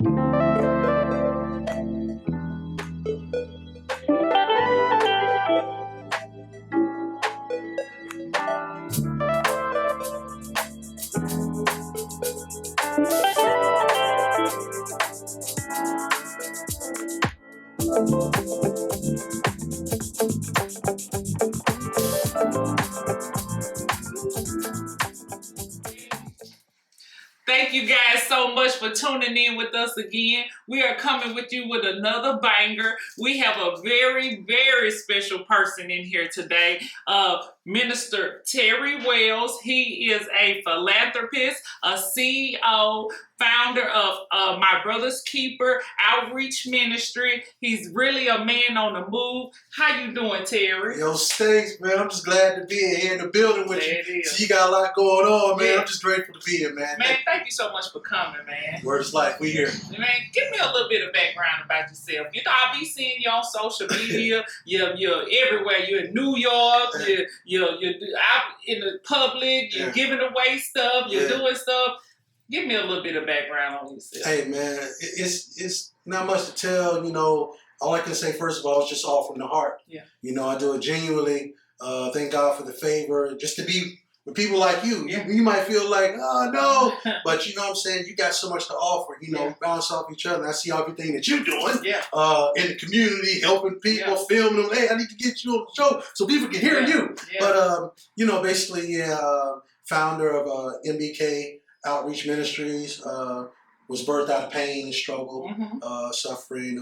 Thank you guys so much for tuning in with us again. We are coming with you with another banger. We have a very, very special person in here today. Minister Terry Wells. He is a philanthropist, a CEO, founder of My Brother's Keeper Outreach Ministry. He's really a man on the move. How you doing, Terry? Yo, Stace, man, I'm just glad to be here in the building with you. So you got a lot going on, man. Yeah. I'm just grateful to be here, man. Man, thank you so much for coming, man. Word's life, we here. Man, give me a little bit of background about yourself. You know, I be seeing you on social media. You're everywhere. You're in New York. You're out in the public. You're giving away stuff. You're doing stuff. Give me a little bit of background on yourself. Hey, man, it's not much to tell. You know, all I can say, first of all, is just all from the heart. Yeah. You know, I do it genuinely. Thank God for the favor. Just to be with people like you. Yeah. You might feel like, oh, no. But you know what I'm saying? You got so much to offer. You know, we bounce off each other. And I see everything that you're doing in the community, helping people, filming them. Hey, I need to get you on the show so people can hear you. Yeah. But, you know, basically, founder of I.M.B Outreach Ministries, was birthed out of pain and struggle, suffering,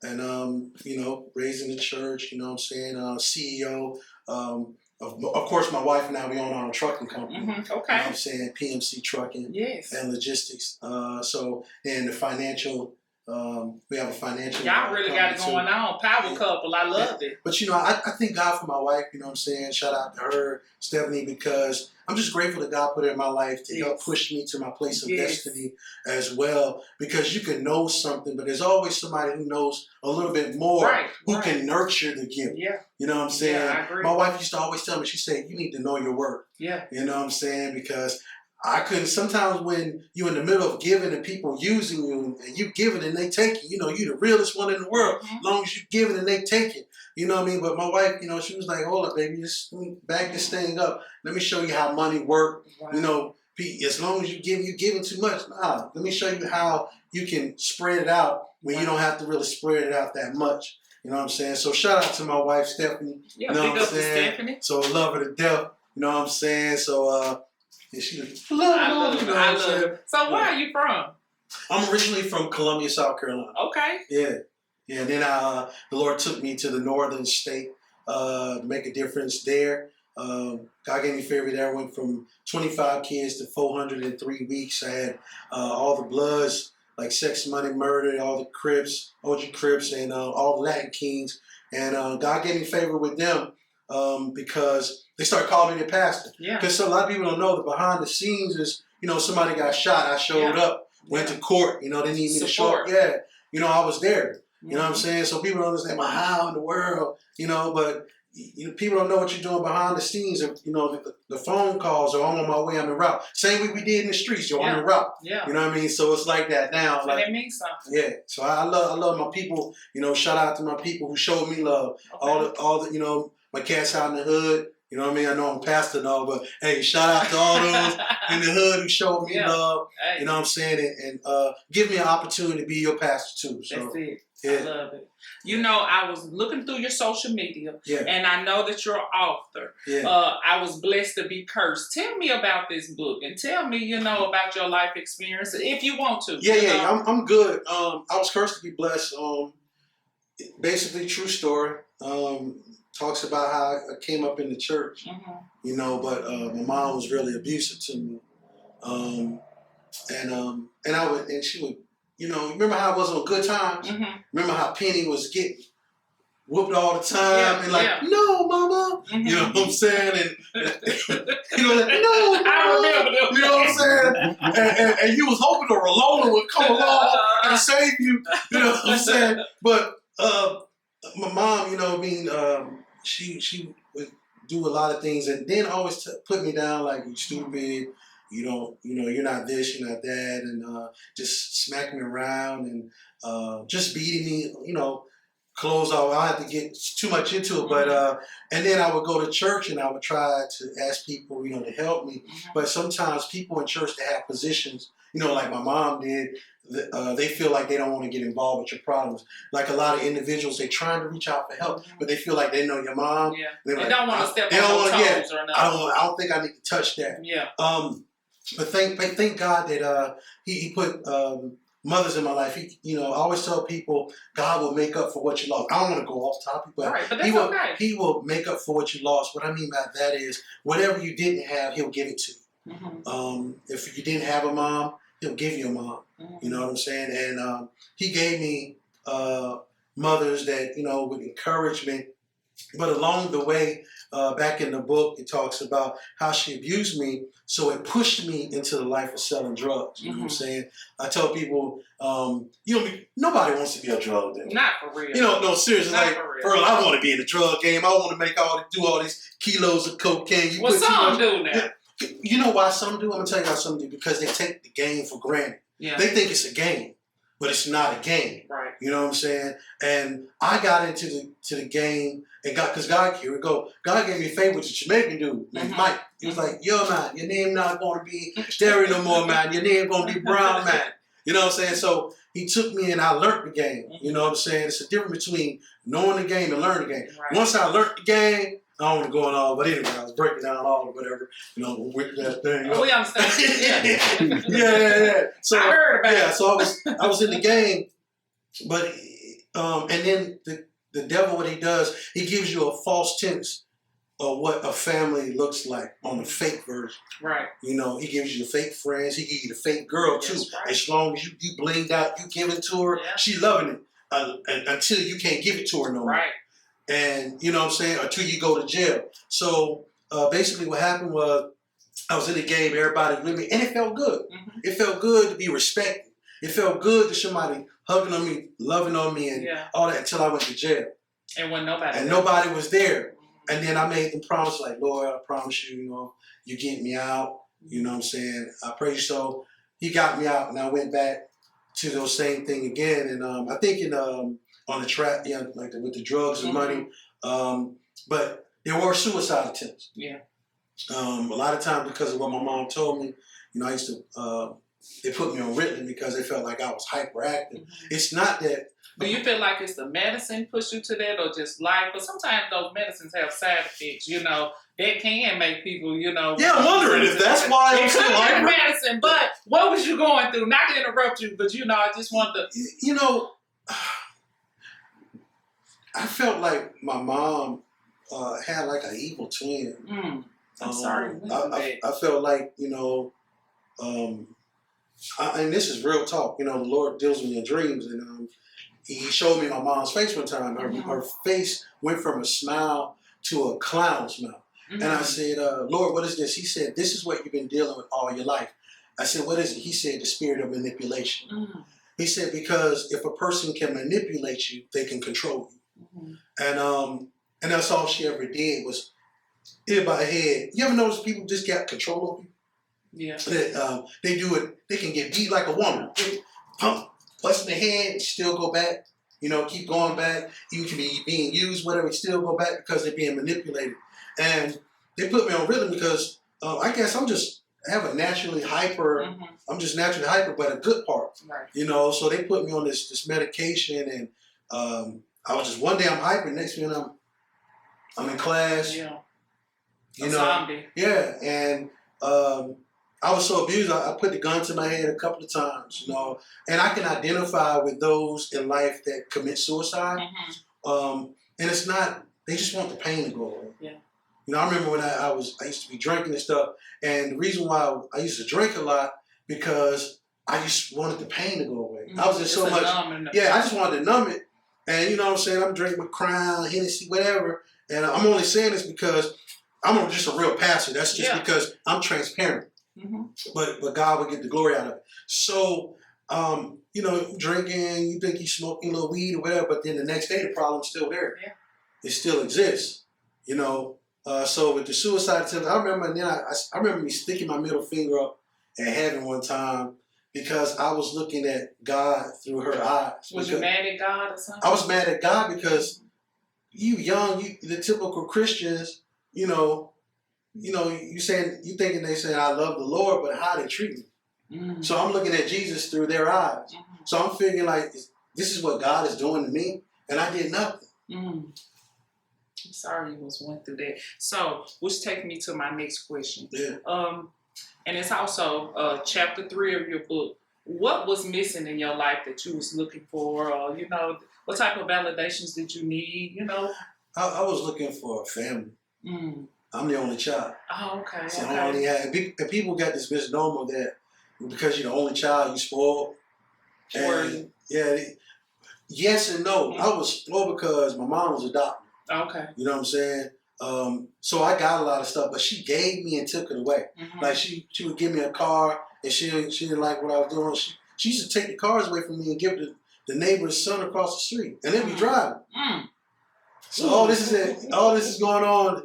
and you know, raised in the church. You know what I'm saying? CEO of course, my wife and I, we own our own trucking company. Okay. You know what I'm saying? PMC Trucking and Logistics. So, and the financial. We have a financial. Y'all really got it going on. Power couple. I loved it. But you know, I thank God for my wife. You know what I'm saying? Shout out to her, Stephanie, because I'm just grateful that God put her in my life to help push me to my place of destiny as well. Because you can know something, but there's always somebody who knows a little bit more who can nurture the gift. Yeah. You know what I'm saying? Yeah, I agree. My wife used to always tell me, she said, you need to know your worth. Yeah. You know what I'm saying? Because I couldn't, sometimes when you're in the middle of giving and people using you and you giving and they taking, you know, you're the realest one in the world, as long as you giving and they taking. You know what I mean? But my wife, you know, she was like, hold up, baby, just let me back this thing up. Let me show you how money works. You know, as long as you giving too much. Nah, let me show you how you can spread it out when you don't have to really spread it out that much. You know what I'm saying? So shout out to my wife, Stephanie. Yeah, you know big what I'm up to saying? Stephanie. So love her to death. You know what I'm saying? So, and she I love it. So where are you from? I'm originally from Columbia, South Carolina. Okay. Yeah. Yeah. And then the Lord took me to the northern state to make a difference there. God gave me favor there. I went from 25 kids to 403 weeks. I had all the Bloods, like Sex, Money, Murder, all the Crips, OG Crips, and all the Latin Kings. And God gave me favor with them because they started calling me the pastor. Yeah. Because a lot of people don't know that behind the scenes is, you know, somebody got shot. I showed up, went to court. You know, they need me to show up. Yeah. You know, I was there. You know what I'm saying? So people don't understand, well, how in the world, you know, but you know, people don't know what you're doing behind the scenes. You know, the phone calls are I'm on my way, I'm en route. Same way we did in the streets, you're on the route. Yeah. You know what I mean? So it's like that now. So like, it means something. Yeah. So I love my people. You know, shout out to my people who showed me love. Okay. All the you know, my cats out in the hood. You know what I mean? I know I'm pastor and all, but hey, shout out to all those in the hood who showed me love. Hey. You know what I'm saying? And give me an opportunity to be your pastor too. So, that's it. Yeah. I love it. You know, I was looking through your social media, and I know that you're an author. Yeah. I was blessed to be cursed. Tell me about this book, and tell me, you know, about your life experience, if you want to. Yeah, I'm good. I was cursed to be blessed. Basically, true story. Talks about how I came up in the church, you know, but my mom was really abusive to me, and she would, you know, remember how I was on Good Times? Remember how Penny was getting whooped all the time and like, no, mama, you know what I'm saying? And you know, like, no, mama. I remember them. You know what I'm saying? And you was hoping the Rolona would come along and save you. You know what I'm saying? But my mom, you know, I mean, she would do a lot of things and then always put me down like, you stupid, you're not this, you're not that, and just smack me around and just beating me, clothes off. I don't have to get too much into it, but and then I would go to church and I would try to ask people, to help me. But sometimes people in church that have positions, like my mom did, they feel like they don't want to get involved with your problems. Like a lot of individuals, they're trying to reach out for help, but they feel like they know your mom. Yeah. They Like, don't want to step on your toes or nothing. I don't think I need to touch that. Yeah. But thank God that he put mothers in my life. I always tell people God will make up for what you lost. I don't want to go off topic, but, right, but that's he will make up for what you lost. What I mean by that is whatever you didn't have, he'll give it to you. If you didn't have a mom, he'll give you a mom. You know what I'm saying? And he gave me mothers that would encourage me. But along the way, back in the book, it talks about how she abused me, so it pushed me into the life of selling drugs. You know what I'm saying? I tell people, nobody wants to be a drug dealer. Not for real. No, seriously. Not like, for real. I want to be in the drug game. I want to do all these kilos of cocaine. Well, some do now. You know why some do? I'm going to tell you why some do. Because they take the game for granted. Yeah. They think it's a game, but it's not a game. Right. You know what I'm saying? And I got into the game, and because God gave me a favor with a Jamaican dude named Mike. He was like, yo, man, your name not going to be Derry no more, man. Your name going to be Brown, man. You know what I'm saying? So he took me and I learned the game. You know what I'm saying? It's a difference between knowing the game and learning the game. Right. Once I learned the game, I don't want to go on all, but anyway, I was breaking down all or whatever, with that thing. We understand. Yeah. So I heard about it. So I was in the game, but and then the devil, what he does, he gives you a false sense of what a family looks like on a fake version. Right. He gives you the fake friends. He gives you the fake girl too. Right. As long as you blinged out, you give it to her, she loving it until you can't give it to her no more. Right. And you know what I'm saying, until you go to jail. So basically, what happened was I was in the game, everybody with me, and it felt good. It felt good to be respected. It felt good to somebody hugging on me, loving on me, and all that until I went to jail. And when nobody. Nobody was there. And then I made them promise, like, Lord, I promise you, you get me out. You know what I'm saying? I pray so. He got me out, and I went back to those same thing again. And I think on the track, like with the drugs and money, but there were suicide attempts. Yeah. A lot of times because of what my mom told me, I used to. They put me on Ritalin because they felt like I was hyperactive. It's not that. Do you feel like it's the medicine push you to that, or just life? But sometimes those medicines have side effects. That can make people. Yeah, I'm wondering if that's why I'm so hyper. Medicine, but what was you going through? Not to interrupt you, but I just want to. I felt like my mom had like an evil twin. I'm sorry. I felt like, and this is real talk, the Lord deals with me in dreams, and he showed me my mom's face one time. Her face went from a smile to a clown smile. And I said, Lord, what is this? He said, this is what you've been dealing with all your life. I said, what is it? He said, the spirit of manipulation. He said, because if a person can manipulate you, they can control you. And that's all she ever did was hit by the head. You ever notice people just got control of you? Yeah. They do it. They can get beat like a woman. Pump, busting the head, still go back. Keep going back. You can be being used, whatever, still go back because they're being manipulated. And they put me on rhythm because I guess I have a naturally hyper. I'm just naturally hyper, but a good part. Right. So they put me on this medication, and I was just one day I'm hyper, next minute I'm in class. Yeah. Zombie. Yeah, and I was so abused. I put the gun to my head a couple of times, and I can identify with those in life that commit suicide. And it's not, they just want the pain to go away. Yeah. I remember when I used to be drinking and stuff, and the reason why I used to drink a lot because I just wanted the pain to go away. I was in so much, I just wanted to numb it. And you know what I'm saying? I'm drinking with Crown, Hennessy, whatever. And I'm only saying this because I'm just a real pastor. That's just because I'm transparent. But God will get the glory out of it. So, drinking, you think you're smoking a little weed or whatever, but then the next day the problem's still there. Yeah. It still exists. So with the suicide attempts, I remember me sticking my middle finger up at heaven one time because I was looking at God through her eyes. Was you mad at God or something? I was mad at God because you young, the typical Christians, you saying, you thinking they saying I love the Lord, but how they treat me. Mm. So I'm looking at Jesus through their eyes. Mm-hmm. So I'm figuring like, this is what God is doing to me, and I did nothing. Mm. I'm sorry you went through that. So, which takes me to my next question. Yeah. And it's also chapter 3 of your book. What was missing in your life that you was looking for? Or, what type of validations did you need? I was looking for a family. Mm. I'm the only child. Oh, okay. So okay. I only had, and people got this misnomer that because you're the only child, you spoiled. And yeah, yes and no. Mm-hmm. I was spoiled because my mom was adopted. Okay. You know what I'm saying? So I got a lot of stuff, but she gave me and took it away. Mm-hmm. Like she would give me a car, and she didn't like what I was doing. She used to take the cars away from me and give it to the neighbor's son across the street, and they'd be driving. Mm. So all this is going on.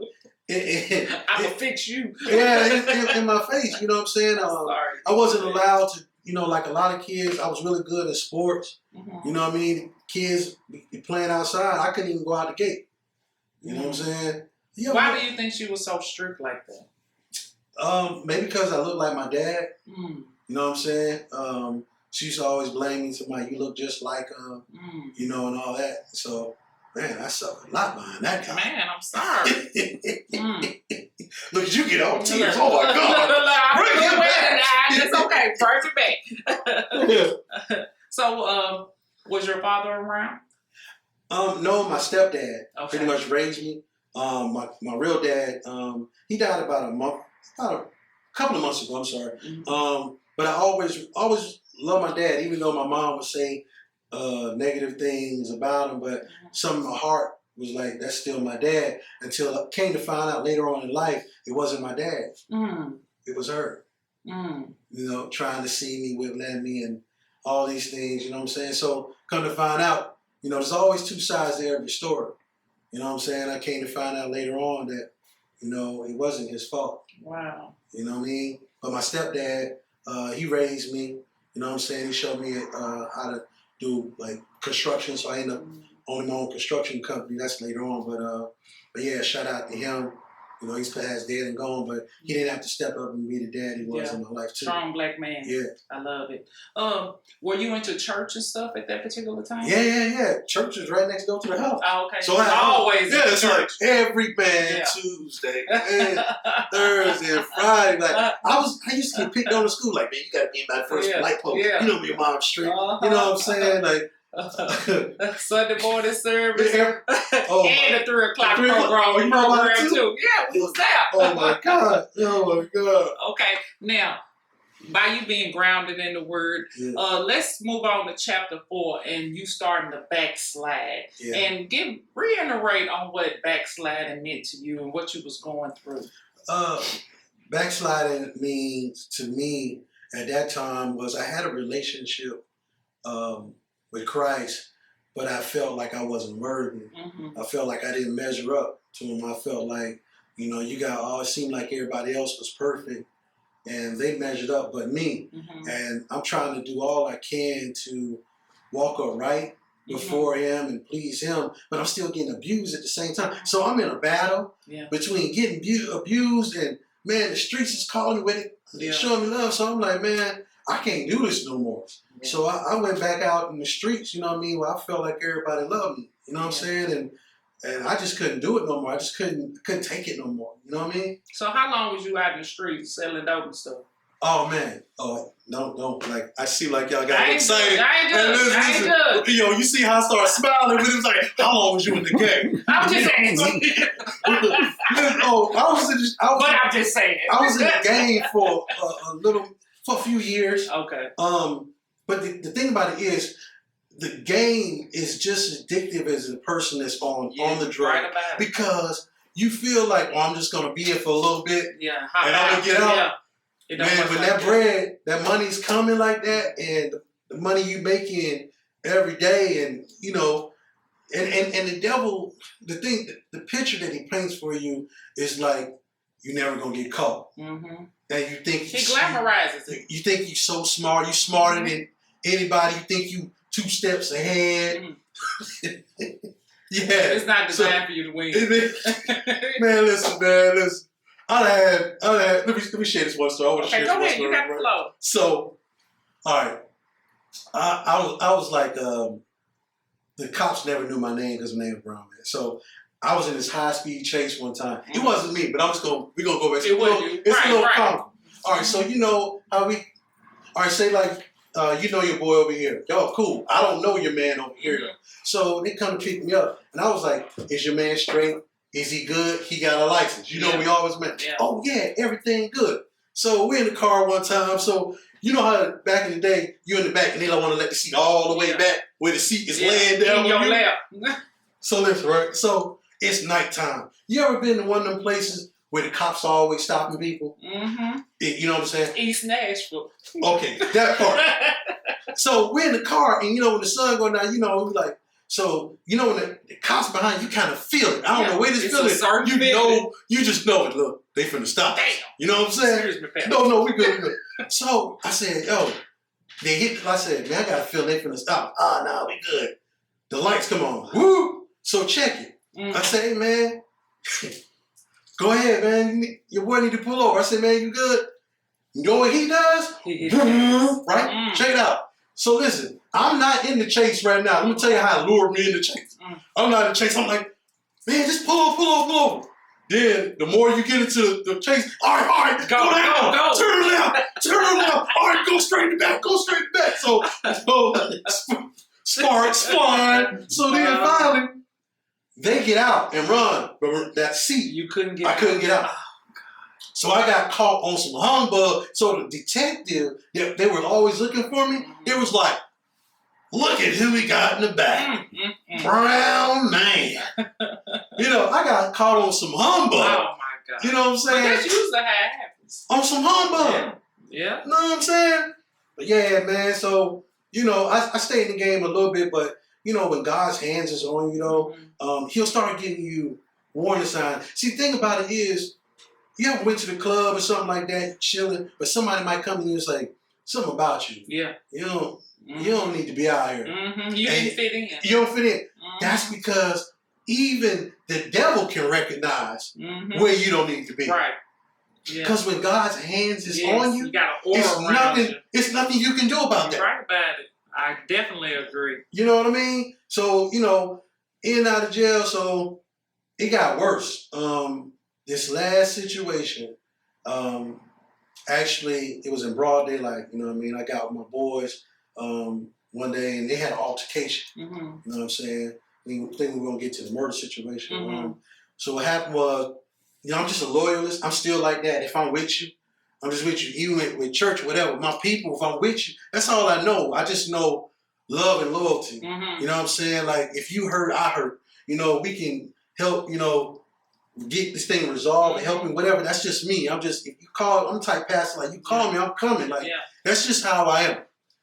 I can fix you. Yeah, in my face. You know what I'm saying? Sorry. I wasn't allowed to. Like a lot of kids, I was really good at sports. Mm-hmm. You know what I mean? Kids be playing outside. I couldn't even go out the gate. You know what I'm saying? Yeah, why do you think she was so strict like that? Maybe because I look like my dad. Mm. You know what I'm saying? She used to always blame me to you look just like him, and all that. So, man, I suffered a lot behind that guy. Man, I'm sorry. Look at you get all tears. Oh my God. Bring it back. It's okay. Bring it back. So, was your father around? No, my stepdad Okay. pretty much raised me. My real dad, he died about a couple of months ago. I'm sorry. Mm-hmm. But I always loved my dad, even though my mom would say negative things about him. But some of my heart was like, that's still my dad. Until I came to find out later on in life, it wasn't my dad. Mm. It was her. Mm. Trying to see me, whipping me, and all these things. You know what I'm saying? So come to find out, there's always two sides to every story. You know what I'm saying? I came to find out later on that, it wasn't his fault. Wow. You know what I mean? But my stepdad, he raised me. You know what I'm saying? He showed me how to do like construction. So I ended up owning my own construction company. That's later on. But yeah, shout out to him. He's past dead and gone, but he didn't have to step up and be the dad he was in my life too. Strong black man. Yeah. I love it. Were you into church and stuff at that particular time? Yeah. Church is right next door to the house. Oh, okay. So I always it's like every Tuesday and Thursday and Friday. Like I used to get picked on in school. Like, man, you gotta be in my first light post. Yeah. Me and Mom Street. You know what I'm saying? Like Sunday morning service and the 3 o'clock program too. Yeah, we was there. Oh my God. Okay, now by you being grounded in the word, let's move on to chapter 4 and you starting to backslide and reiterate on what backsliding meant to you and what you was going through. Backsliding means to me at that time was I had a relationship with Christ, but I felt like I wasn't worthy. I felt like I didn't measure up to him. I felt like, it seemed like everybody else was perfect and they measured up but me. And I'm trying to do all I can to walk upright before him and please him, but I'm still getting abused at the same time. So I'm in a battle between getting abused and, man, the streets is calling me with it. They're showing me love. So I'm like, man, I can't do this no more. Yeah. So I went back out in the streets, where I felt like everybody loved me. You know what I'm saying? And I just couldn't do it no more. I just couldn't take it no more. You know what I mean? So how long was you out in the streets selling dope and stuff? Oh man. Oh, don't like I see like y'all got excited. I ain't good. You see how I started smiling, but it was like, how long was you in the game? I was just saying. I'm just saying. I was in the game for a few years. Okay. But the thing about it is, the game is just as addictive as the person that's on the drug. Right about it. Because you feel like, I'm just gonna be here for a little bit, and I'm gonna get out. Man, when that bread, that money's coming like that, and the money you making every day, and and the devil, the picture that he paints for you is like you're never gonna get caught. Mm-hmm. And you think he glamorizes it. You think you're so smart. You're smarter than anybody. You think you 2 steps ahead. Mm-hmm. Yeah, it's not designed for you to win. Man, listen. I had. Let me share this one story. Okay, go ahead. You got the flow. So, all right. I was like, the cops never knew my name because my name was Brown Man. So I was in this high speed chase one time. It wasn't me, but we're gonna go back. It's a little comical. All right, so you know how we. All right, say like you know your boy over here. Yo, cool. I don't know your man over here though. So they come to pick me up, and I was like, "Is your man straight? Is he good? He got a license?" You know, we always meant. Yeah. Oh yeah, everything good. So we're in the car one time. So you know how back in the day, you're in the back and they don't want to let the seat all the way back where the seat is laying down in your lap. So listen, right? So it's nighttime. You ever been to one of them places where the cops are always stopping people? Mm-hmm. You know what I'm saying? East Nashville. Okay, that part. So we're in the car, and you know when the sun goes down, you know we like. So you know when the cops behind you, kind of feel it. I don't know where this feeling. You know, you just know it. Look, they finna stop. Damn. You know what I'm saying? No, we good. So I said, yo, they hit. I said, man, I got a feeling they finna stop. Ah, nah, we good. The lights come on. Woo! So check it. I said, hey, man, go ahead, man. Your boy need to pull over. I said, man, you good? You know what he does? Right? Check it out. So listen, I'm not in the chase right now. Let me tell you how it lured me in the chase. I'm not in the chase. I'm like, man, just pull over. Then the more you get into the chase, all right, go down, go. Turn left. All right, go straight back. So sparks flying. So then finally, they get out and run. But that seat, I couldn't get out. So I got caught on some humbug. So the detective, they were always looking for me. It was like, look at who we got in the back. Brown Man. You know, I got caught on some humbug. Oh my God. You know what I'm saying? But that's usually how it happens. On some humbug. Yeah. You know what I'm saying? But yeah, man. So, you know, I stay in the game a little bit, but you know, when God's hands is on you, though, he'll start giving you warning signs. See, the thing about it is, you ever went to the club or something like that, chilling, but somebody might come to you and say, something about you. Yeah. You don't need to be out here. You didn't fit in. You don't fit in. That's because even the devil can recognize where you don't need to be. Right. Because when God's hands is on you, it's nothing you can do about that. You're right about it. I definitely agree. You know what I mean? So, you know, in and out of jail, so it got worse. This last situation, actually, it was in broad daylight. You know what I mean? I got with my boys one day, and they had an altercation. You know what I'm saying? We think we were going to get to the murder situation. So what happened was, you know, I'm just a loyalist. I'm still like that. If I'm with you, I'm just with you. Even with church, whatever, my people, if I'm with you, that's all I know. I just know love and loyalty. You know what I'm saying? Like, if you hurt, I hurt. You know, we can help, you know, get this thing resolved and helping, whatever. That's just me. I'm just, if you call, I'm the type pastor, like, you call me, I'm coming. Like, that's just how I am.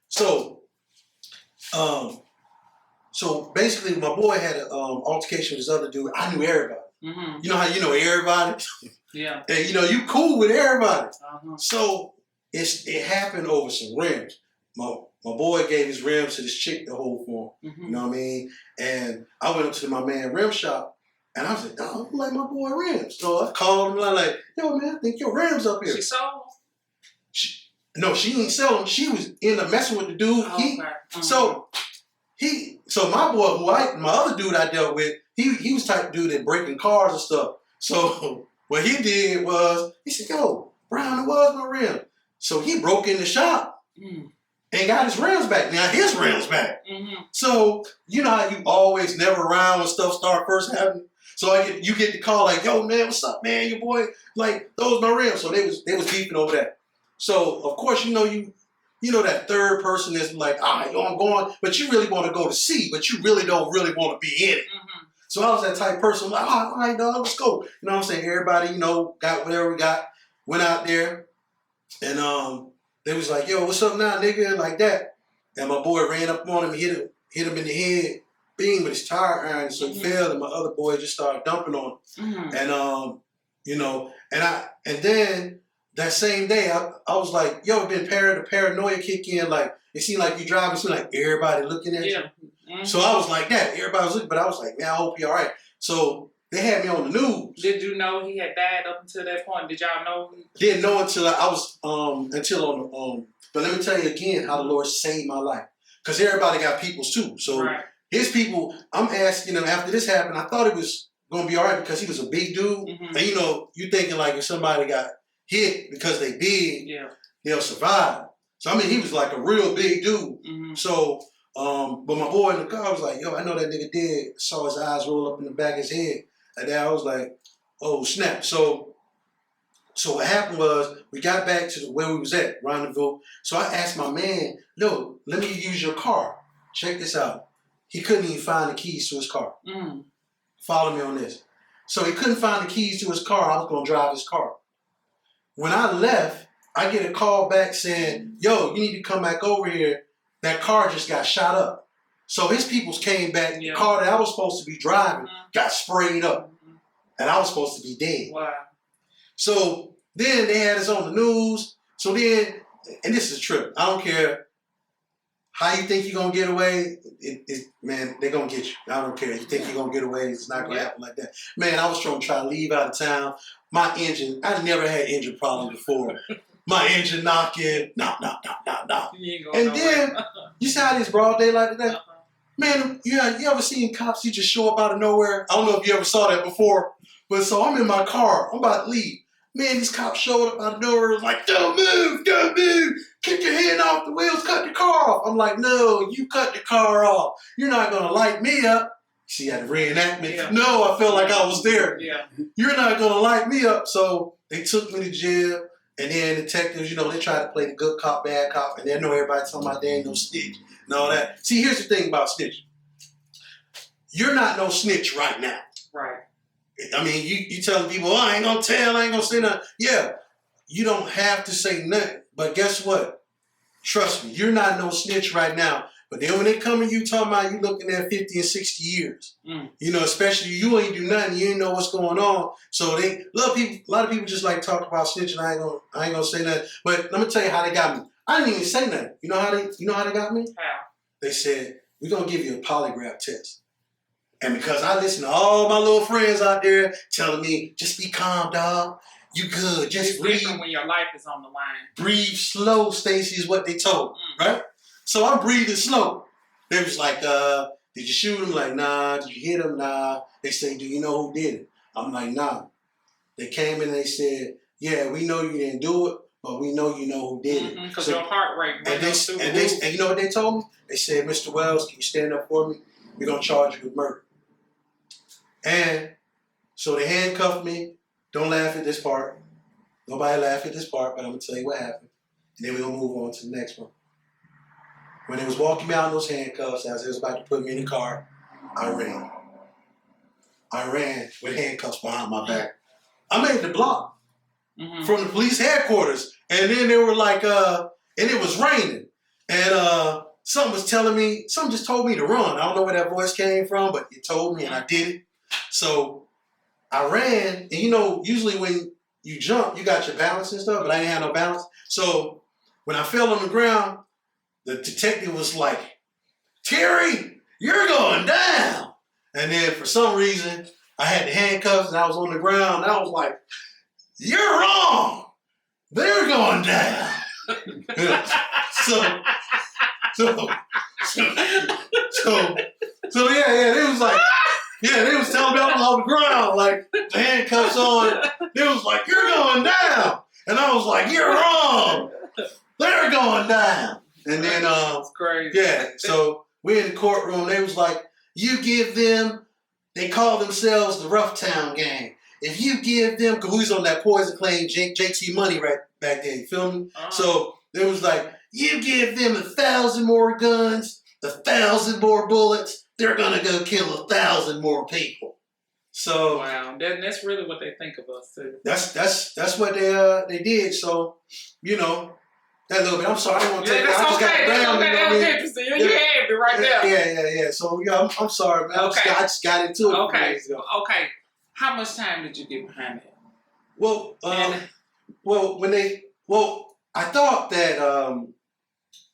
So, so basically, my boy had an altercation with this other dude. I knew everybody. You know how you know everybody? Yeah. And you know, you cool with everybody. So it happened over some rims. My boy gave his rims to this chick to hold for him. You know what I mean? And I went up to my man rim shop, and I was like, "Dog, I like my boy rims." So I called him and I'm like, "Yo, man, I think your rims up here." She sold them? No, she didn't sell them. She was in the messing with the dude. So my boy, my other dude I dealt with, he was type of dude that breaking cars and stuff. So what he did was, he said, "Yo, Brown, it was my rim." So he broke in the shop and got his rims back. Now his rims back. So you know how you always never around when stuff start first happening. So you get the call like, "Yo, man, what's up, man? Your boy, like, those my rims." So they was beefing over that. So of course, you know that third person is like, "All right, yo, I'm going," but you really want to go to see, but you really don't really want to be in it. So I was that type of person, like, "All right, dog, let's go." You know what I'm saying? Everybody, you know, got whatever we got, went out there, and they was like, "Yo, what's up now, nigga?" Like that. And my boy ran up on him and hit him in the head, bing, with his tire iron, so he fell, and my other boy just started dumping on him. And you know. And then that same day, I was like, yo, been the paranoia kick in. Like, it seemed like you driving, it seemed like everybody looking at you. Mm-hmm. So I was like that. Everybody was looking, but I was like, man, I hope he all right. So they had me on the news. Did you know he had died up until that point? Did y'all know? Didn't know until I was until on the But let me tell you again how the Lord saved my life. Because everybody got peoples too. So his people, I'm asking them after this happened. I thought it was gonna be all right because he was a big dude, and you know, you thinking like if somebody got hit because they big, they'll survive. So I mean, he was like a real big dude. So, but my boy in the car was like, "Yo, I know that nigga dead." Saw his eyes roll up in the back of his head, and then I was like, "Oh snap!" So what happened was we got back to where we was at, rendezvous. So I asked my man, "No, let me use your car. Check this out." He couldn't even find the keys to his car. Follow me on this. So he couldn't find the keys to his car. I was going to drive his car. When I left, I get a call back saying, yo, you need to come back over here. That car just got shot up. So his peoples came back. The car that I was supposed to be driving got sprayed up. And I was supposed to be dead. Wow. So then they had us on the news. So then, and this is a trip. I don't care how you think you're going to get away. Man, they're going to get you. I don't care. You think you're going to get away. It's not going to happen like that. Man, I was trying to leave out of town. My engine, I never had engine problems before. My engine knocking, knock. And then, you see how this broad daylight today? Man, you ever seen cops, you just show up out of nowhere? I don't know if you ever saw that before. But so I'm in my car. I'm about to leave. Man, these cops showed up out of nowhere, like, don't move, keep your hand off the wheels, cut the car off. I'm like, no, you cut the car off. You're not going to light me up. See, I had to reenact me. Yeah. No, I felt like I was there. Yeah. You're not going to light me up. So they took me to jail, and then detectives, you know, they try to play the good cop, bad cop, and they know everybody talking about they ain't no snitch and all that. See, here's the thing about snitch. You're not no snitch right now. Right. I mean, you telling people, oh, I ain't gonna tell, I ain't gonna say nothing. Yeah, you don't have to say nothing. But guess what? Trust me, you're not no snitch right now. But then when they come and you talking about you looking at 50 and 60 years, you know, especially you ain't do nothing, you ain't know what's going on. So a lot of people just like talk about snitching. I ain't gonna say nothing. But let me tell you how they got me. I didn't even say nothing. You know how they got me? How? They said, we're gonna give you a polygraph test. And because I listen to all my little friends out there telling me, just be calm, dog. You good. Just breathe. It's different when your life is on the line. Breathe slow, Stacy, is what they told me, right? So I'm breathing slow. They was like, did you shoot him? Like, nah. Did you hit him? Nah. They say, do you know who did it? I'm like, nah. They came in and they said, yeah, we know you didn't do it, but we know you know who did it. Because your heart rate went and you know what they told me? They said, Mr. Wells, can you stand up for me? We're going to charge you with murder. And so they handcuffed me. Don't laugh at this part. Nobody laugh at this part, but I'm going to tell you what happened. And then we're going to move on to the next one. When they was walking me out in those handcuffs, as they was about to put me in the car, I ran. I ran with handcuffs behind my back. I made the block from the police headquarters. And then they were like, and it was raining. And something just told me to run. I don't know where that voice came from, but it told me and I did it. So I ran, and you know, usually when you jump, you got your balance and stuff, but I didn't have no balance. So when I fell on the ground, the detective was like, Terry, you're going down. And then for some reason, I had the handcuffs and I was on the ground, and I was like, you're wrong. They're going down. So yeah, it was like, yeah, they was telling me I was on the ground, like the handcuffs on. They was like, you're going down. And I was like, you're wrong. They're going down. And then, that's crazy. Yeah, so we in the courtroom. They was like, you give them, they call themselves the Rough Town Gang. If you give them, because we was on that poison claim, JT Money right back then, you feel me? So they was like, you give them 1,000 more guns, 1,000 more bullets, they're gonna go kill 1,000 more people. So wow, that's really what they think of us too. That's what they did. So you know that little bit. I'm sorry, I don't want to take. I just got down. That was interesting. You had me right there. Yeah. So yeah, I'm sorry, man. Okay. I just got into it. Okay. Okay. How much time did you get behind that? Well, And I thought that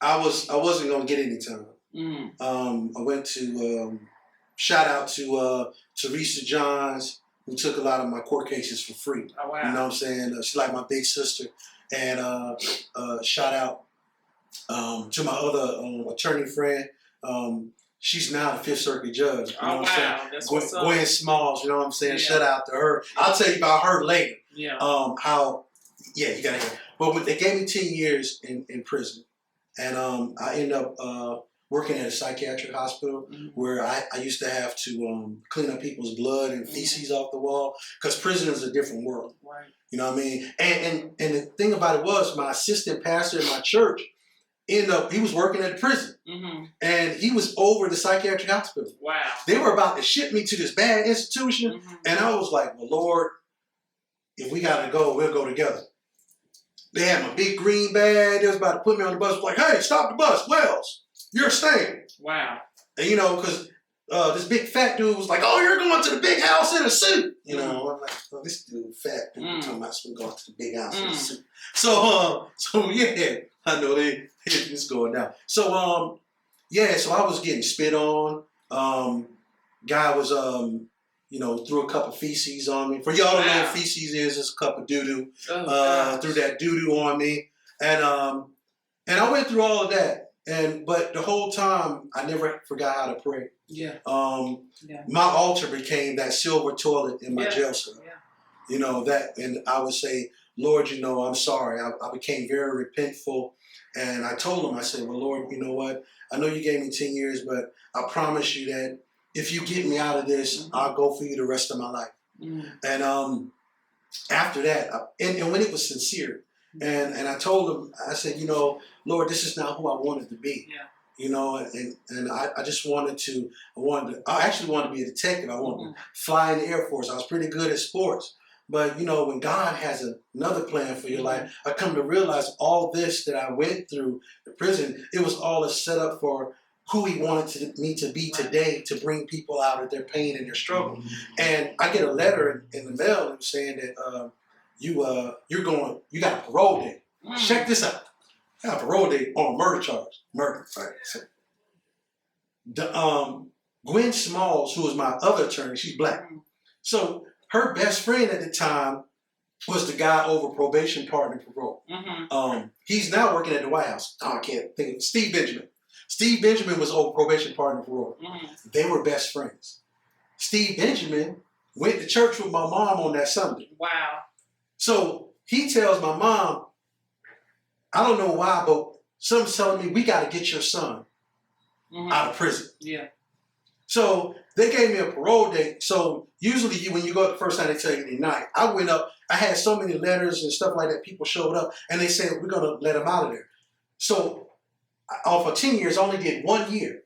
I wasn't gonna get any time. I went to shout out to Teresa Johns, who took a lot of my court cases for free. oh wow. You know what I'm saying? She's like my big sister. And shout out to my other attorney friend. She's now the Fifth Circuit judge. You know what I'm saying? That's what's up. Gwen Smalls, you know what I'm saying? Yeah. Shout out to her. I'll tell you about her later. Yeah. You gotta hear. But they gave me 10 years in prison. And I ended up working at a psychiatric hospital where I used to have to clean up people's blood and feces off the wall, because prison is a different world. Right. You know what I mean? And the thing about it was, my assistant pastor in my church he was working at the prison. And he was over the psychiatric hospital. Wow. They were about to ship me to this bad institution. And I was like, well, Lord, if we got to go, we'll go together. They had my big green bag. They was about to put me on the bus. Like, hey, stop the bus. Wells, you're staying. Wow. And, you know, because this big fat dude was like, oh, you're going to the big house in a suit. You know, I'm like, oh, this dude fat dude talking about going to the big house in a suit. So yeah, I know they just going down. So, so I was getting spit on. Guy was, threw a cup of feces on me. For y'all don't know what feces is, it's a cup of doo-doo. Threw that doo-doo on me. And I went through all of that. But the whole time, I never forgot how to pray. Yeah. My altar became that silver toilet in my jail cell. Yeah. You know, that, and I would say, Lord, you know, I'm sorry. I became very repentful. And I told him, I said, well, Lord, you know what? I know you gave me 10 years, but I promise you that if you get me out of this, I'll go for you the rest of my life. And after that, and when it was sincere, and I told him, I said, you know, Lord, this is not who I wanted to be. Yeah. You know, and I just I actually wanted to be a detective. I wanted to fly in the Air Force. I was pretty good at sports. But, you know, when God has another plan for your life, I come to realize all this that I went through the prison, it was all a setup for who he wanted me to be today, to bring people out of their pain and their struggle. And I get a letter in the mail saying that you got a parole date. Check this out. I got a parole date on a murder charge. Murder. Right. So, Gwen Smalls, who was my other attorney, she's black. So her best friend at the time was the guy over probation partner parole. He's now working at the White House. Oh, I can't think of Steve Benjamin. Steve Benjamin was over probation partner parole. They were best friends. Steve Benjamin went to church with my mom on that Sunday. Wow. So he tells my mom, I don't know why, but someone's telling me we got to get your son out of prison. Yeah. So they gave me a parole date. So usually when you go up the first time, they tell you the night. I went up. I had so many letters and stuff like that. People showed up and they said, we're going to let him out of there. So off of 10 years, I only did 1 year.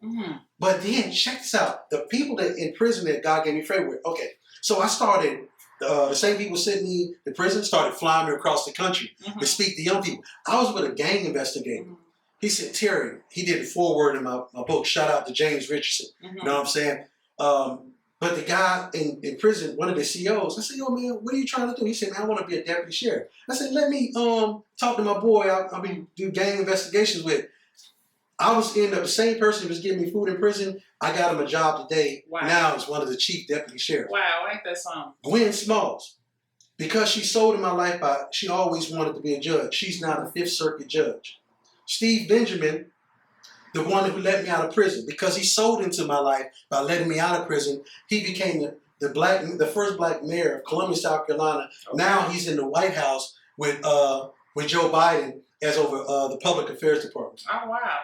But then, check this out. The people that in prison that God gave me favor with. Okay, so I started, the same people sent me to prison, started flying me across the country to speak to young people. I was with a gang investigator. He said, Terry, he did the foreword in my book. Shout out to James Richardson. You know what I'm saying? But the guy in prison, one of the CEOs, I said, yo, man, what are you trying to do? He said, man, I want to be a deputy sheriff. I said, let me talk to my boy I'll be do gang investigations with. I was ended up the same person who was giving me food in prison. I got him a job today. Wow. Now he's one of the chief deputy sheriffs. Wow, ain't that something? Gwen Smalls. Because she sold in my life, she always wanted to be a judge. She's now the Fifth Circuit judge. Steve Benjamin, the one who let me out of prison, because he sold into my life by letting me out of prison, he became the first black mayor of Columbia, South Carolina. Okay. Now he's in the White House with Joe Biden as over the public affairs department. Oh, wow.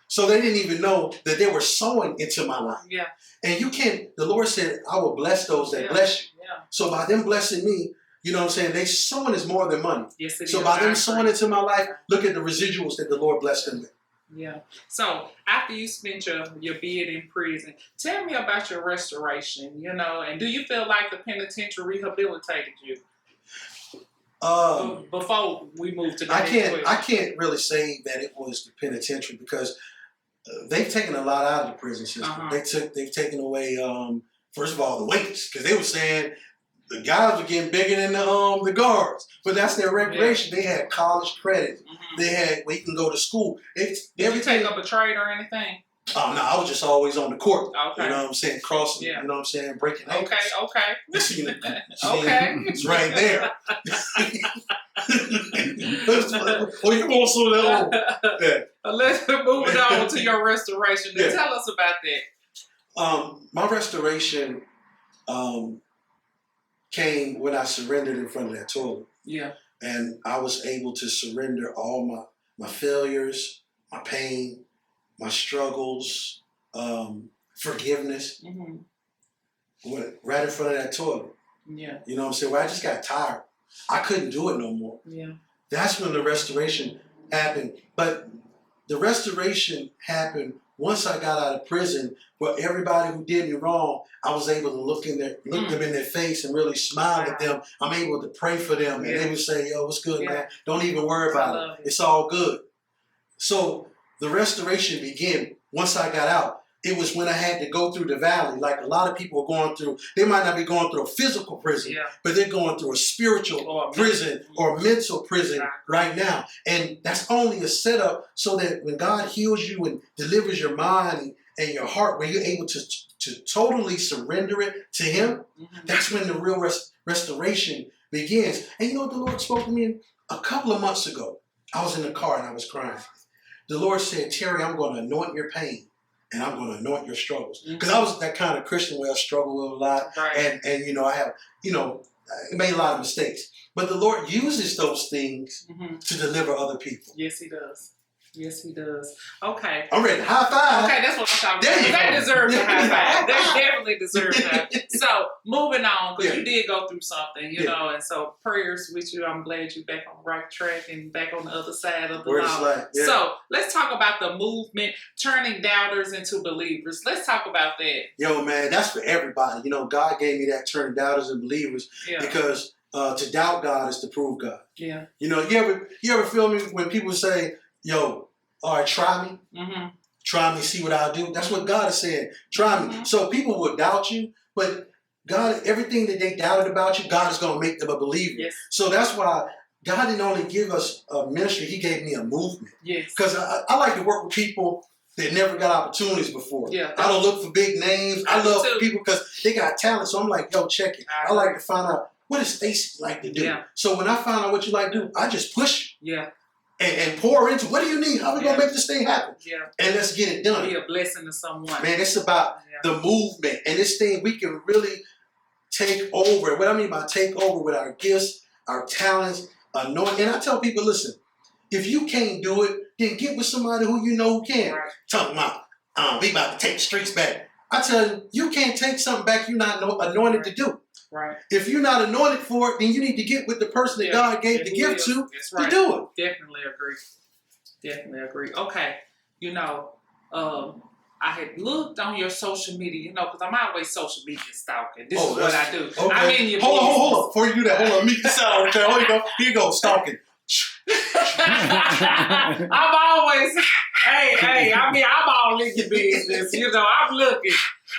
So they didn't even know that they were sowing into my life. Yeah. And the Lord said, I will bless those that bless you. Yeah. So by them blessing me, you know what I'm saying? They sowing is more than money. Yes, it is. So by them sowing into my life, look at the residuals that the Lord blessed them with. Yeah. So after you spent your bid in prison, tell me about your restoration, you know, and do you feel like the penitentiary rehabilitated you? Before we move to the next question. I can't really say that it was the penitentiary because they've taken a lot out of the prison system. They've taken away, first of all, the weights, because they were saying the guys were getting bigger than the guards. But that's their recreation. They had college credit. They had where you can go to school. Did you take up a trade or anything? Oh no, I was just always on the court. Okay. You know what I'm saying? Crossing. You know what I'm saying? Breaking ankles. Okay. It's right there. Well, you want some of that? Yeah. Let's move it on to your restoration. Tell us about that. My restoration came when I surrendered in front of that toilet. Yeah. And I was able to surrender all my failures, my pain, my struggles, forgiveness, right in front of that toilet. Yeah. You know what I'm saying? Well, I just got tired. I couldn't do it no more. Yeah. That's when the restoration happened. But the restoration happened once I got out of prison, where everybody who did me wrong, I was able to look them in their face and really smile at them. I'm able to pray for them, and they would say, "Yo, what's good, man? Don't even worry about it. It's all good." So the restoration began once I got out. It was when I had to go through the valley, like a lot of people are going through. They might not be going through a physical prison, but they're going through a spiritual prison or mental prison right now. And that's only a setup so that when God heals you and delivers your mind and your heart, where you're able to totally surrender it to Him, that's when the real restoration begins. And you know what the Lord spoke to me a couple of months ago? I was in the car and I was crying. The Lord said, "Terry, I'm going to anoint your pain. And I'm going to anoint your struggles." Because I was that kind of Christian where I struggled with a lot. And you know, I have, I made a lot of mistakes. But the Lord uses those things to deliver other people. Yes, He does. Yes, He does. Okay. I'm ready to high five. Okay, that's what I'm talking about. They deserve a high five. They definitely deserve that. So, moving on, because you did go through something, you know, and so prayers with you. I'm glad you're back on the right track and back on the other side of the law. So, let's talk about the movement, turning doubters into believers. Let's talk about that. Yo, man, that's for everybody. You know, God gave me that turning doubters and believers because to doubt God is to prove God. Yeah. You know, you ever feel me when people say, "Yo, all right, try me. Try me, see what I'll do." That's what God is saying. Try me. So people will doubt you, but God, everything that they doubted about you, God is going to make them a believer. Yes. So that's why God didn't only give us a ministry, He gave me a movement. Yes. Because I like to work with people that never got opportunities before. Yeah. I don't look for big names. I love people because they got talent. So I'm like, yo, check it. I like to find out, what does Stacy like to do? Yeah. So when I find out what you like to do, I just push. Yeah. And pour into, what do you need? How are we going to make this thing happen? Yeah. And let's get it done. Be a blessing to someone. Man, it's about the movement. And this thing, we can really take over. What I mean by take over with our gifts, our talents, anointing. And I tell people, listen, if you can't do it, then get with somebody who you know who can. Right. Talking about, we about to take the streets back. I tell you, you can't take something back you're not anointed to do. Right. If you're not anointed for it, then you need to get with the person that God gave the gift to do it. Definitely agree. Okay. You know, I had looked on your social media, you know, because I'm always social media stalking. This is what I do. Okay. I'm in your hold on. Before you do that, hold on. Meet the sound. Okay, here you go, stalking. I'm always, I'm all in your business. You know, I'm looking.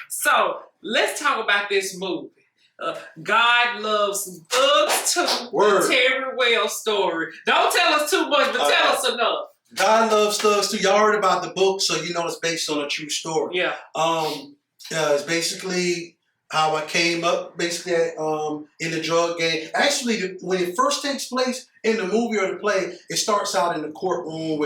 So let's talk about this movie. God Loves Thugs 2, the Terry Wells story. Don't tell us too much, but tell us enough. God Loves Thugs 2. Y'all heard about the book, so you know it's based on a true story. Yeah. It's basically how I came up, in the drug game. Actually, when it first takes place in the movie or the play, it starts out in the courtroom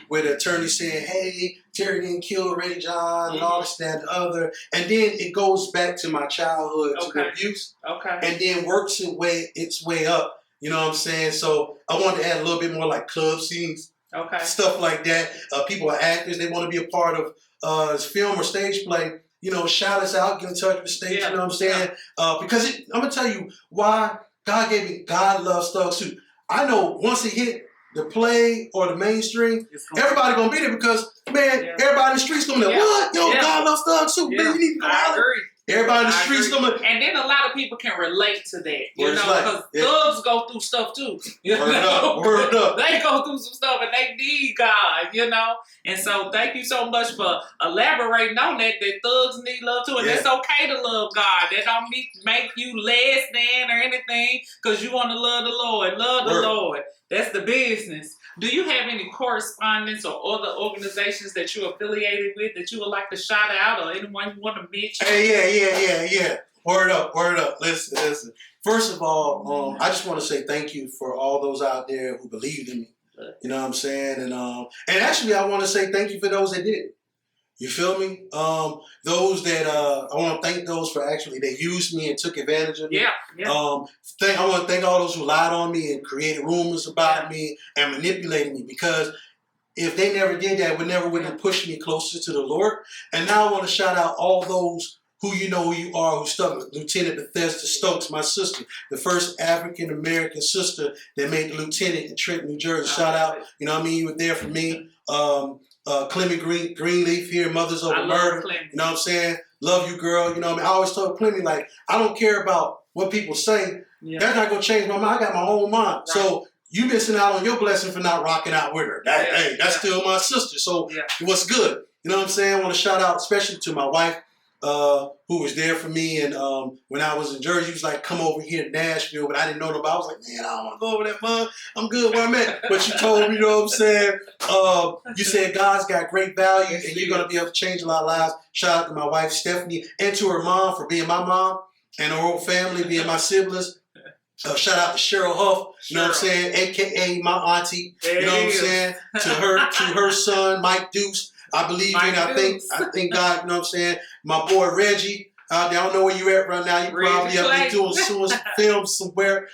where the attorney saying, "Hey, Terry didn't kill Ray John," and all this, that, and the other. And then it goes back to my childhood to abuse. Okay. And then works its way up. You know what I'm saying? So I wanted to add a little bit more like club scenes. Okay. Stuff like that. People are actors. They want to be a part of film or stage play. You know, shout us out, get in touch with the stage, you know what I'm saying? Because I'm going to tell you why God gave me God Loves Thugs 2. I know once it hit the play or the mainstream, everybody going to be there because, man, everybody in the streets going to be like, what? Yo, God Loves Thugs 2. Man, you need to go out. Everybody in the I streets agree. gonna. And then a lot of people can relate to that, you Word know, like, because yeah. thugs go through stuff too. You Word know? up, word up. They go through some stuff and they need God, you know. And so thank you so much for elaborating on that. That thugs need love too, and Yeah. it's okay to love God. That don't make you less than or anything, because you want to love the Lord. Love the Word. Lord. That's the business. Do you have any correspondence or other organizations that you're affiliated with that you would like to shout out, or anyone you want to mention? Hey, yeah. Word up. Listen. First of all, I just want to say thank you for all those out there who believed in me. You know what I'm saying? And actually, I want to say thank you for those that didn't. You feel me? Those that I want to thank those for actually they used me and took advantage of me. Yeah. I want to thank all those who lied on me and created rumors about me and manipulated me, because if they never did that, would have pushed me closer to the Lord. And now I want to shout out all those who you know who you are, who stuck with Lieutenant Bethesda Stokes, my sister, the first African American sister that made the lieutenant in Trenton, New Jersey. Shout out, you know what I mean? You were there for me. Clemmy Greenleaf here, Mothers Over Murder. You know what I'm saying? Love you, girl. You know what I mean? I always told Clemmy, like, I don't care about what people say. Yeah. That's not gonna change my mind. I got my own mind. Right. So you missing out on your blessing for not rocking out with her. That's still my sister. So what's good? You know what I'm saying? I want to shout out especially to my wife, who was there for me. And when I was in Jersey, she was like, come over here to Nashville. But I didn't know nobody. I was like, man, I don't want to go over there, Mom. I'm good where I'm at. But you told me, you know what I'm saying? You said God's got great value and you're going to be able to change a lot of lives. Shout out to my wife, Stephanie, and to her mom for being my mom and her whole family, being my siblings. Shout out to Cheryl Huff, you know what I'm saying, aka my auntie, you know what I'm saying, to her son, Mike Deuce. I believe in, I think God, you know what I'm saying. My boy Reggie, out there, I don't know where you at right now. You probably up there doing some films somewhere.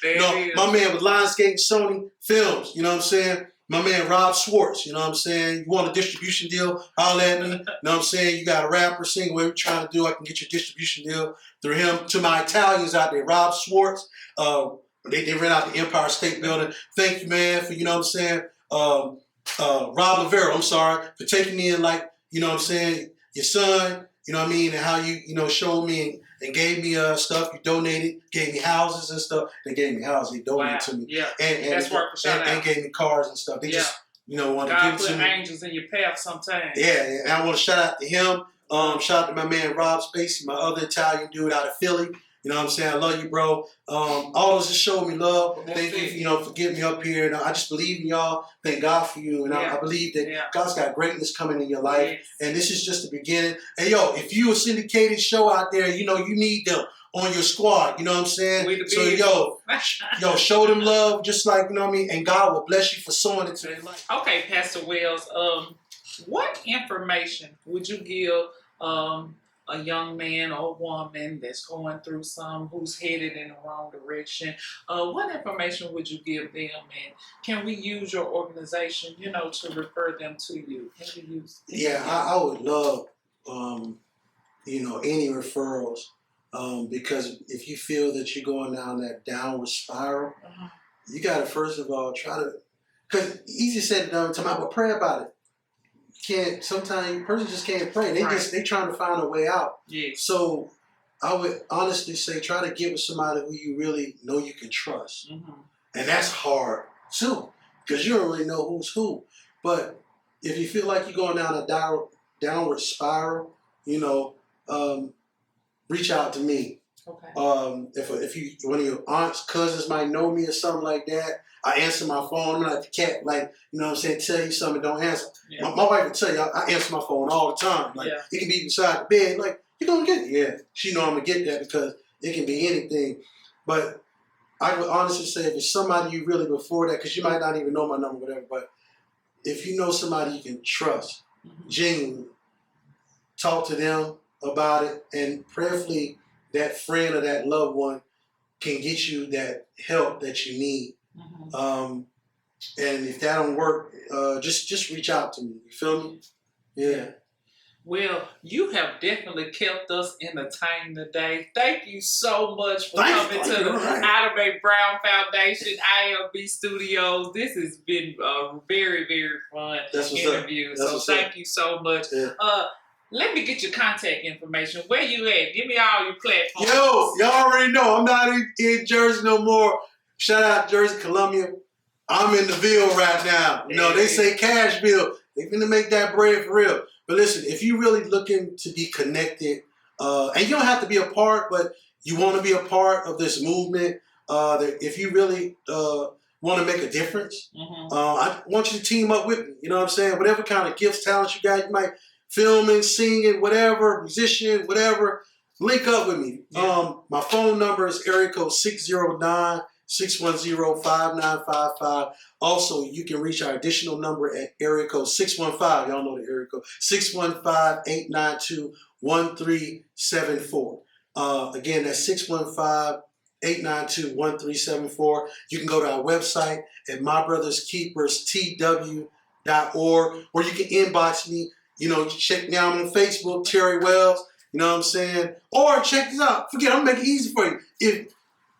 My man with Lionsgate Sony Films, you know what I'm saying. My man Rob Swartz, you know what I'm saying. You want a distribution deal, holler at me. You know what I'm saying. You got a rapper, singer, whatever you're trying to do, I can get your distribution deal through him. To my Italians out there, Rob Swartz. They rent out the Empire State Building. Thank you, man, for, you know what I'm saying. Rob Lavero, I'm sorry, for taking me in, like, you know what I'm saying, your son, you know what I mean, and how you know, showed me and gave me stuff. You donated, gave me houses and stuff. They gave me houses, they donated to me. Yeah, and that's worth a shout out. And gave me cars and stuff. They just, you know, want to give it to me. God put angels in your path sometimes. Yeah, and I want to shout out to him. Shout out to my man Rob Spacey, my other Italian dude out of Philly. You know what I'm saying? I love you, bro. All those just showed me love. Thank you, you know, for getting me up here. And I just believe in y'all. Thank God for you. And I believe that God's got greatness coming in your life. Yes. And this is just the beginning. And yo, if you a syndicated show out there, you know, you need them on your squad. You know what I'm saying? So yo, show them love, just like, you know what I mean? And God will bless you for sowing into their life. Okay, Pastor Wells, what information would you give a young man or woman that's going through who's headed in the wrong direction? What information would you give them, and can we use your organization, you know, to refer them to you? Can we use? Yeah, I would love, you know, any referrals, because if you feel that you're going down that downward spiral, you got to first of all try to, because easy said and done, but pray about it. Can't sometimes person just can't pray. They trying to find a way out. Yeah. So I would honestly say try to get with somebody who you really know you can trust. And that's hard too, because you don't really know who's who. But if you feel like you're going down a downward spiral, you know, reach out to me. Okay. If you one of your aunts, cousins might know me or something like that, I answer my phone. I'm not the cat, like, you know what I'm saying, tell you something, don't answer. Yeah. My wife will tell you, I answer my phone all the time. Like, it can be beside the bed. Like, you gonna get it? Yeah. She know I'm gonna get that because it can be anything. But I would honestly say if it's somebody you really before that, because you might not even know my number, whatever, but if you know somebody you can trust, genuinely, talk to them about it, and prayerfully that friend or that loved one can get you that help that you need. And if that don't work, just reach out to me. You feel me? Yeah. Well, you have definitely kept us entertained today. Thank you so much for coming to the I.M.B Brown Foundation, I.M.B Studios. This has been a very, very fun interview. So thank you so much. Yeah. Let me get your contact information. Where you at? Give me all your platforms. Yo, y'all already know I'm not in Jersey no more. Shout out Jersey, Columbia. I'm in the Ville right now. You know, they say Cashville. They finna make that bread for real. But listen, if you really looking to be connected, and you don't have to be a part, but you want to be a part of this movement, if you really want to make a difference, I want you to team up with me. You know what I'm saying? Whatever kind of gifts, talents you got, you might filming, singing, whatever, musician, whatever, link up with me. Yeah. My phone number is area code 609-610-5955. Also, you can reach our additional number at area code 615. Y'all know the area code. 615-892-1374. Again, that's 615-892-1374. You can go to our website at mybrotherskeeperstw.org, or you can inbox me. You know, check me out on Facebook, Terry Wells. You know what I'm saying? Or check this out. Forget, I'm gonna make it easy for you.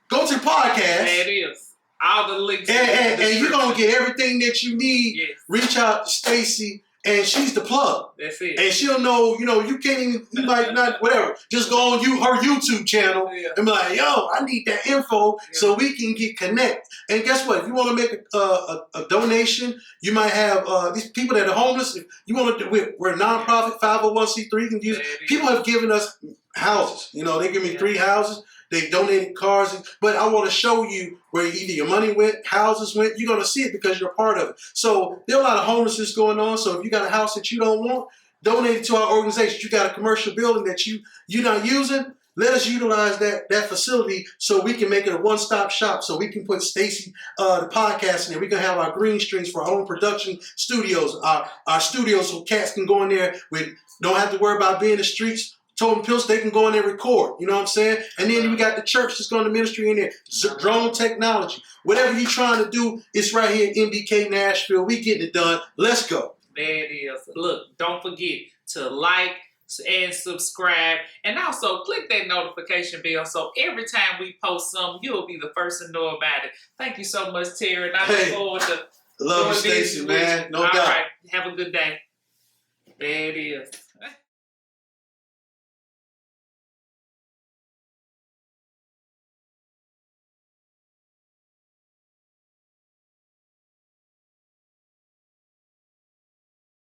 Go to the podcast. There it is. All the links. And you're gonna get everything that you need. Yes. Reach out to Stacy, and she's the plug. That's it. And she'll know, you know, you can't even, you might not, whatever. Just go on her YouTube channel and be like, yo, I need that info so we can get connected. And guess what? If you want to make a donation, you might have these people that are homeless. If you want to, we're a nonprofit, 501c3. You can use. People have given us houses. You know, they give me 3 houses. They donated cars, but I want to show you where either your money went, houses went. You're going to see it because you're a part of it. So there are a lot of homelessness going on. So if you got a house that you don't want, donate it to our organization. You got a commercial building that you're not using, let us utilize that facility so we can make it a one-stop shop. So we can put Stacy, the podcast in there. We can have our green screens for our own production studios, our studios so cats can go in there don't have to worry about being in the streets. Totem pills, they can go in there and record. You know what I'm saying? And then we got the church that's going to ministry in there. Drone technology. Whatever you're trying to do, it's right here in MBK Nashville. We getting it done. Let's go. There it is. Look, don't forget to like and subscribe. And also click that notification bell so every time we post something, you'll be the first to know about it. Thank you so much, Terry. And I look forward to love you, Stacy, man. No doubt. All right. Have a good day. There it is.